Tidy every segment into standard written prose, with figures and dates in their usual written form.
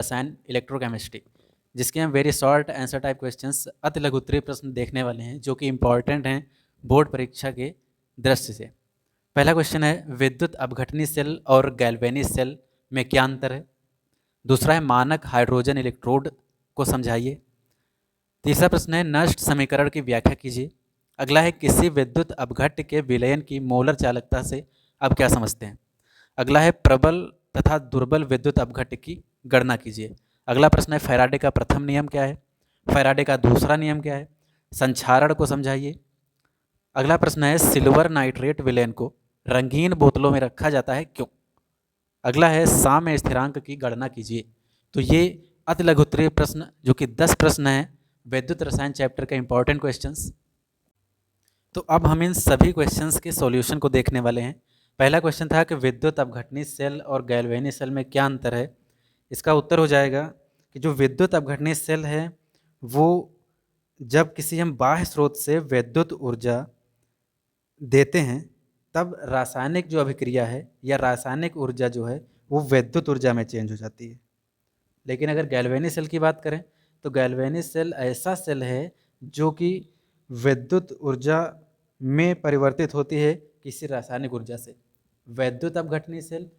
रसायन इलेक्ट्रोकेमिस्ट्री, जिसके हम very short answer type questions अति लघु उत्तरीय प्रश्न देखने वाले हैं जो कि इंपॉर्टेंट हैं बोर्ड परीक्षा के दृष्टि से। पहला क्वेश्चन है विद्युत अपघटनी सेल और गैल्वेनी सेल में क्या अंतर है। दूसरा है मानक हाइड्रोजन इलेक्ट्रोड को समझाइए। तीसरा प्रश्न है नष्ट समीकरण की व्याख्या कीजिए। अगला है किसी विद्युत अपघट्य के विलयन की मोलर चालकता से आप क्या समझते हैं। अगला है प्रबल तथा दुर्बल विद्युत अपघट्य की गणना कीजिए। अगला प्रश्न है फैराडे का प्रथम नियम क्या है, फैराडे का दूसरा नियम क्या है, संक्षारण को समझाइए। अगला प्रश्न है सिल्वर नाइट्रेट विलयन को रंगीन बोतलों में रखा जाता है क्यों। अगला है साम्य स्थिरांक की गणना कीजिए। तो ये अति लघु उत्तरीय प्रश्न जो कि 10 प्रश्न हैं विद्युत रसायन चैप्टर के इंपॉर्टेंट क्वेश्चंस। तो अब हम इन सभी क्वेश्चंस के सॉल्यूशन को देखने वाले हैं। पहला क्वेश्चन था कि विद्युत अपघटनी सेल और गैल्वेनी सेल में क्या अंतर है। इसका उत्तर हो जाएगा कि जो विद्युत अपघटनी सेल है वो जब किसी हम बाह्य स्रोत से विद्युत ऊर्जा देते हैं तब रासायनिक जो अभिक्रिया है या रासायनिक ऊर्जा जो है वो विद्युत ऊर्जा में चेंज हो जाती है। लेकिन अगर गैल्वेनी सेल की बात करें तो गैल्वेनी सेल ऐसा सेल है जो कि विद्युत ऊर्जा में परिवर्तित होती है किसी रासायनिक ऊर्जा से। विद्युत अपघटनी सेल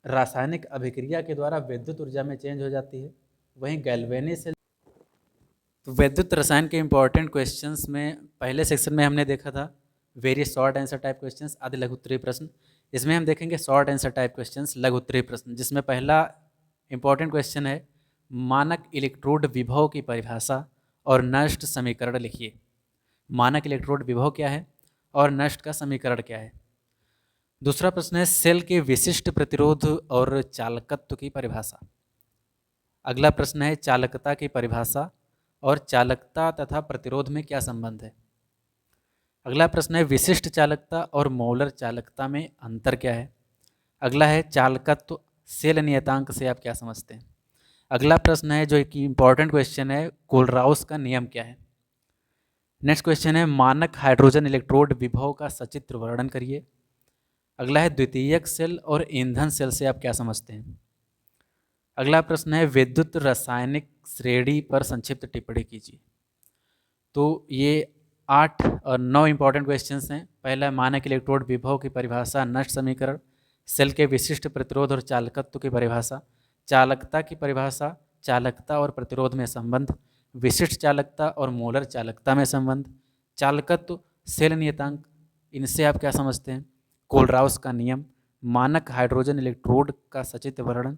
रासायनिक अभिक्रिया के द्वारा विद्युत ऊर्जा में चेंज हो जाती है, वहीं गैल्वेनी सेल। तो विद्युत रसायन के इंपॉर्टेंट क्वेश्चंस में पहले सेक्शन में हमने देखा था very short answer type questions आदि लघु उत्तरीय प्रश्न। इसमें हम देखेंगे शॉर्ट आंसर टाइप क्वेश्चंस लघु उत्तरीय प्रश्न, जिसमें पहला इंपॉर्टेंट क्वेश्चन है मानक इलेक्ट्रोड विभव की परिभाषा और नष्ट समीकरण लिखिए। मानक इलेक्ट्रोड विभव क्या है और नष्ट का समीकरण क्या है। दूसरा प्रश्न है सेल के विशिष्ट प्रतिरोध और चालकत्व की परिभाषा। अगला प्रश्न है चालकता की परिभाषा और चालकता तथा प्रतिरोध में क्या संबंध है। अगला प्रश्न है विशिष्ट चालकता और मोलर चालकता में अंतर क्या है। अगला है चालकत्व सेल नियतांक से आप क्या समझते हैं। अगला प्रश्न है जो एक इंपॉर्टेंट क्वेश्चन है कोलराउस का नियम क्या है। नेक्स्ट क्वेश्चन है मानक हाइड्रोजन इलेक्ट्रोड विभव का सचित्र वर्णन करिए। अगला है द्वितीयक सेल और ईंधन सेल से आप क्या समझते हैं। अगला प्रश्न है विद्युत रासायनिक श्रेणी पर संक्षिप्त टिप्पणी कीजिए। तो ये 8 और 9 इंपॉर्टेंट क्वेश्चंस हैं। पहला मानक इलेक्ट्रोड विभव की परिभाषा, नष्ट समीकरण, सेल के विशिष्ट प्रतिरोध और चालकत्व की परिभाषा, चालकता की परिभाषा, चालकता और प्रतिरोध में संबंध, विशिष्ट चालकता और मोलर चालकता में संबंध, चालकत्व, सेल नियतांक, इनसे आप क्या समझते हैं, कोलराउस का नियम, मानक हाइड्रोजन इलेक्ट्रोड का सचित्र वर्णन,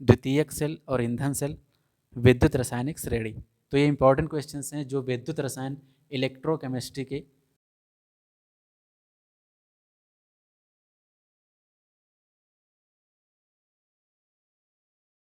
द्वितीयक सेल और ईंधन सेल, विद्युत रासायनिक श्रेणी। तो ये इंपॉर्टेंट क्वेश्चंस हैं जो विद्युत रसायन इलेक्ट्रोकेमिस्ट्री के